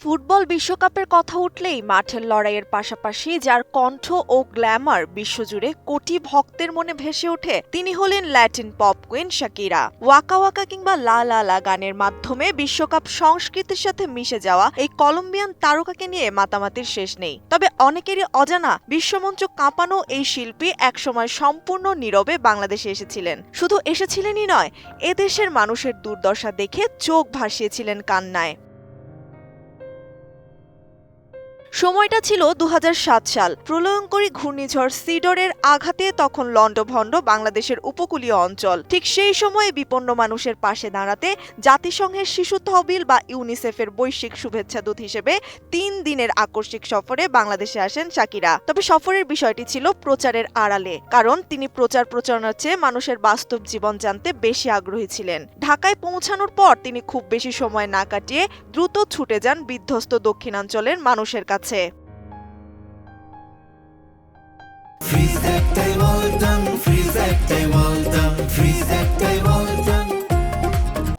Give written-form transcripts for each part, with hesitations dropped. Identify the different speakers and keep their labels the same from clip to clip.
Speaker 1: Football বিশ্বকাপের কথা উঠলেই মাঠের লড়াইয়ের পাশাপাশি যার কণ্ঠ ও গ্ল্যামার বিশ্বজুড়ে কোটি ভক্তের মনে ভেসে ওঠে তিনি হলেন Latin pop queen Shakira. Waka Waka কিংবা লা লা লা গানের মাধ্যমে বিশ্বকাপ সংস্কৃতির সাথে মিশে যাওয়া এই কলম্বিয়ান তারকাকে নিয়ে মাতামাতির শেষ নেই। তবে অনেকেরই অজানা বিশ্বমঞ্চ কাঁপানো এই শিল্পী একসময় সম্পূর্ণ নীরবে বাংলাদেশে এসেছিলেন। শুধু এসেছিলেনই নয়, এদেশের মানুষের দুর্দশা দেখে চোখ ভাসিয়েছিলেন কান্নায়। সময়টা ছিল ২০০৭ সাল। প্রলয়ঙ্করী ঘূর্ণিঝড় সিডরের আঘাতে তখন লণ্ডভণ্ড বাংলাদেশের উপকূলীয় অঞ্চল। ঠিক সেই সময়ে বিপন্ন মানুষের পাশে দাঁড়াতে জাতিসংঘের শিশু তহবিল বা ইউনিসেফের বৈশ্বিক শুভেচ্ছাদূত হিসেবে ৩ দিনের আকস্মিক সফরে বাংলাদেশে আসেন শাকিরা। তবে সফরের বিষয়টি ছিল প্রচারের আড়ালে, কারণ তিনি প্রচার প্রচারণার চেয়ে মানুষের বাস্তব জীবন জানতে বেশি আগ্রহী ছিলেন। ঢাকায় পৌঁছানোর পর তিনি খুব বেশি সময় না কাটিয়ে দ্রুত ছুটে যান বিধ্বস্ত দক্ষিণাঞ্চলের মানুষের কাছে।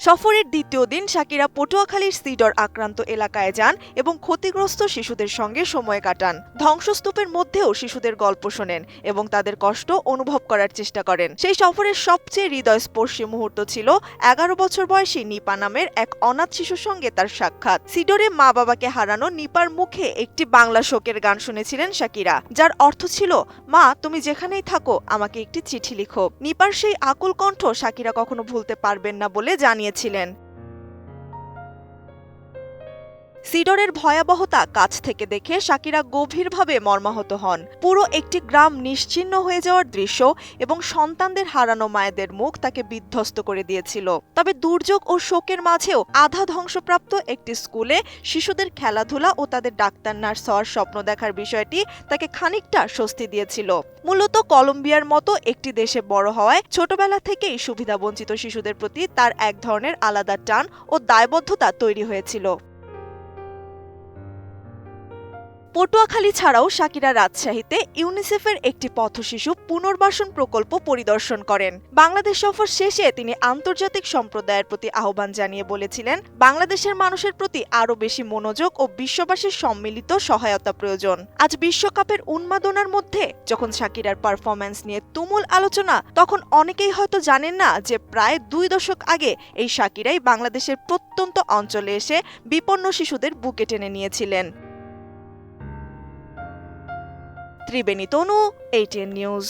Speaker 1: সফরের দ্বিতীয় দিন শাকিরা পটুয়াখালীর সিডর আক্রান্ত এলাকায় যান এবং ক্ষতিগ্রস্ত শিশুদের সঙ্গে সময় কাটান। ধ্বংসস্তূপের মধ্যেও শিশুদের গল্প শোনেন এবং তাদের কষ্ট অনুভব করার চেষ্টা করেন। সেই সফরের সবচেয়ে হৃদয়স্পর্শী মুহূর্ত ছিল ১১ বছর বয়সী নিপা নামের এক অনাথ শিশুর সঙ্গে তার সাক্ষাৎ। সিডরে মা বাবাকে হারানো নিপার মুখে একটি বাংলা শোকের গান শুনেছিলেন শাকিরা, যার অর্থ ছিল, মা তুমি যেখানেই থাকো আমাকে একটি চিঠি লিখো। নিপার সেই আকুল কণ্ঠ শাকিরা কখনো ভুলতে পারবেন না বলে জানিয়েছিলেন। সিডরের ভয়াবহতা কাছ থেকে দেখে শাকিরা গভীরভাবে মর্মাহত হন। পুরো একটি গ্রাম নিশ্চিহ্ন হয়ে যাওয়ার দৃশ্য এবং সন্তানদের হারানো মায়েদের মুখ তাকে বিধ্বস্ত করে দিয়েছিল। তবে দুর্যোগ ও শোকের মাঝেও আধা ধ্বংসপ্রাপ্ত একটি স্কুলে শিশুদের খেলাধুলা ও তাদের ডাক্তার নার্স হওয়ার স্বপ্ন দেখার বিষয়টি তাকে খানিকটা স্বস্তি দিয়েছিল। মূলত কলম্বিয়ার মতো একটি দেশে বড় হওয়ায় ছোটবেলা থেকেই সুবিধাবঞ্চিত শিশুদের প্রতি তার এক ধরনের আলাদা টান ও দায়বদ্ধতা তৈরি হয়েছিল। পটুয়াখালী ছাড়াও শাকিরা রাজশাহীতে ইউনিসেফের একটি পথশিশু পুনর্বাসন প্রকল্প পরিদর্শন করেন। বাংলাদেশ সফর শেষে তিনি আন্তর্জাতিক সম্প্রদায়ের প্রতি আহ্বান জানিয়ে বলেছিলেন, বাংলাদেশের মানুষের প্রতি আরও বেশি মনোযোগ ও বিশ্ববাসীর সম্মিলিত সহায়তা প্রয়োজন। আজ বিশ্বকাপের উন্মাদনার মধ্যে যখন শাকিরার পারফরম্যান্স নিয়ে তুমুল আলোচনা, তখন অনেকেই হয়তো জানেন না যে প্রায় ২ দশক আগে এই শাকিরাই বাংলাদেশের প্রত্যন্ত অঞ্চলে এসে বিপন্ন শিশুদের বুকে টেনে নিয়েছিলেন। ত্রিবেণী তনু, ATN নিউজ।